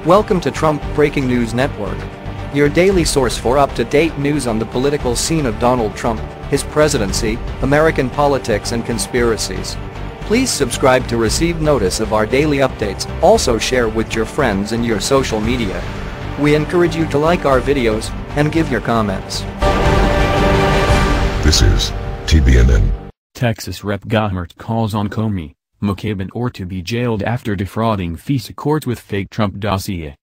Welcome to Trump Breaking News Network, your daily source for up-to-date news on the political scene of Donald Trump, his presidency, American politics and conspiracies. Please subscribe to receive notice of our daily updates. Also share with your friends and your social media. We encourage you to like our videos and give your comments. This is TBNN. Texas Rep Gohmert calls on Comey, McCabe and Ohr to be jailed after defrauding FISA courts with fake Trump dossier.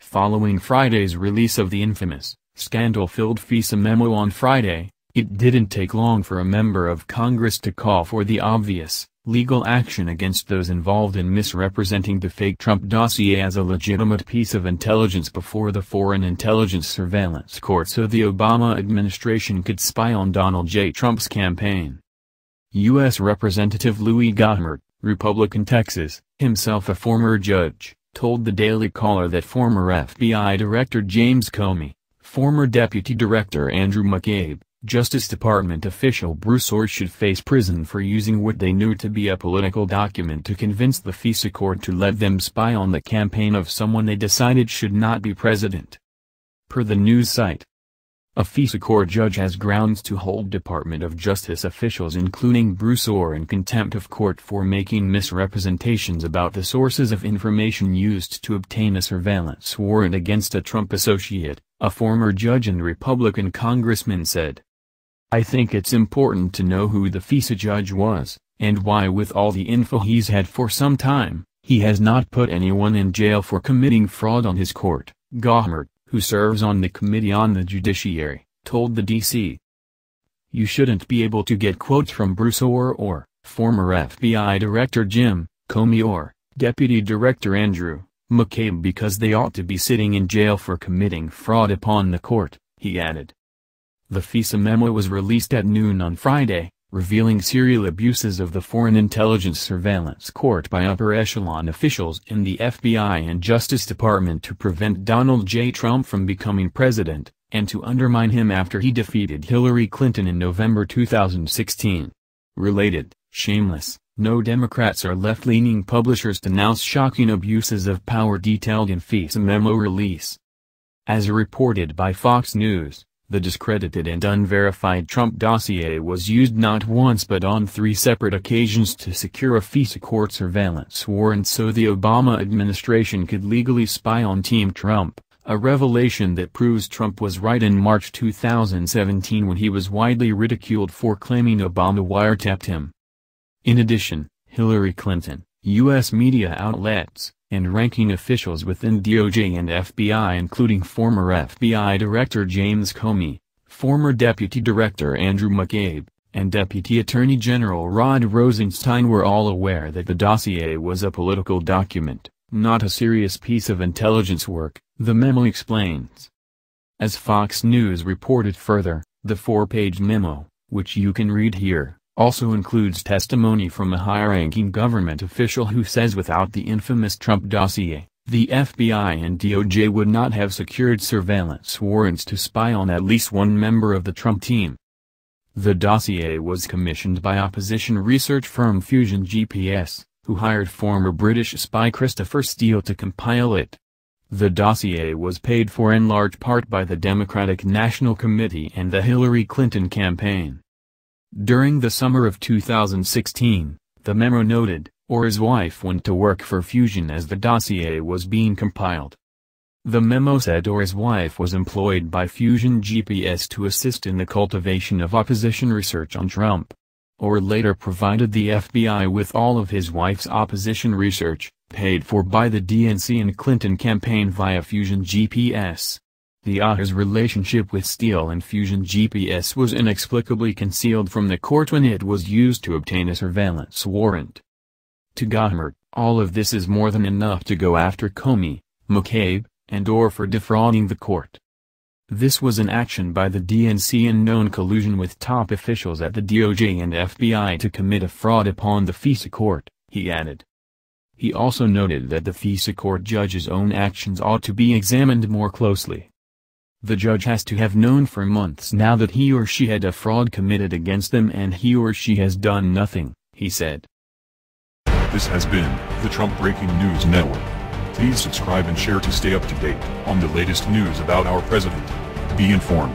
Following Friday's release of the infamous, scandal-filled FISA memo on Friday, it didn't take long for a member of Congress to call for the obvious, legal action against those involved in misrepresenting the fake Trump dossier as a legitimate piece of intelligence before the Foreign Intelligence Surveillance Court so the Obama administration could spy on Donald J. Trump's campaign. U.S. Representative Louie Gohmert, Republican Texas, himself a former judge, told the Daily Caller that former FBI Director James Comey, former Deputy Director Andrew McCabe, Justice Department official Bruce Ohr should face prison for using what they knew to be a political document to convince the FISA court to let them spy on the campaign of someone they decided should not be president. Per the news site, a FISA court judge has grounds to hold Department of Justice officials including Bruce Ohr in contempt of court for making misrepresentations about the sources of information used to obtain a surveillance warrant against a Trump associate, a former judge and Republican congressman said. "I think it's important to know who the FISA judge was, and why with all the info he's had for some time, he has not put anyone in jail for committing fraud on his court," Gohmert, who serves on the Committee on the Judiciary, told the D.C. "You shouldn't be able to get quotes from Bruce Ohr or former FBI Director Jim Comey or Deputy Director Andrew McCabe because they ought to be sitting in jail for committing fraud upon the court," he added. The FISA memo was released at noon on Friday, revealing serial abuses of the Foreign Intelligence Surveillance Court by upper-echelon officials in the FBI and Justice Department to prevent Donald J. Trump from becoming president, and to undermine him after he defeated Hillary Clinton in November 2016. Related, shameless, no Democrats or left-leaning publishers denounce shocking abuses of power detailed in FISA memo release. As reported by Fox News, the discredited and unverified Trump dossier was used not once but on 3 separate occasions to secure a FISA court surveillance warrant so the Obama administration could legally spy on Team Trump, a revelation that proves Trump was right in March 2017 when he was widely ridiculed for claiming Obama wiretapped him. In addition, Hillary Clinton, U.S. media outlets, and ranking officials within DOJ and FBI including former FBI Director James Comey, former Deputy Director Andrew McCabe, and Deputy Attorney General Rod Rosenstein were all aware that the dossier was a political document, not a serious piece of intelligence work, the memo explains. As Fox News reported further, the 4-page memo, which you can read here, also includes testimony from a high-ranking government official who says without the infamous Trump dossier, the FBI and DOJ would not have secured surveillance warrants to spy on at least one member of the Trump team. The dossier was commissioned by opposition research firm Fusion GPS, who hired former British spy Christopher Steele to compile it. The dossier was paid for in large part by the Democratic National Committee and the Hillary Clinton campaign. During the summer of 2016, the memo noted, Ohr's wife went to work for Fusion as the dossier was being compiled. The memo said Ohr's wife was employed by Fusion GPS to assist in the cultivation of opposition research on Trump. Ohr later provided the FBI with all of his wife's opposition research, paid for by the DNC and Clinton campaign via Fusion GPS. The Ohr's relationship with Steele and Fusion GPS was inexplicably concealed from the court when it was used to obtain a surveillance warrant. To Gohmert, all of this is more than enough to go after Comey, McCabe, and Ohr for defrauding the court. This was an action by the DNC in known collusion with top officials at the DOJ and FBI to commit a fraud upon the FISA court, he added. He also noted that the FISA court judge's own actions ought to be examined more closely. The judge has to have known for months now that he or she had a fraud committed against them and he or she has done nothing, he said. This has been the Trump Breaking News Network. Please subscribe and share to stay up to date on the latest news about our president. Be informed.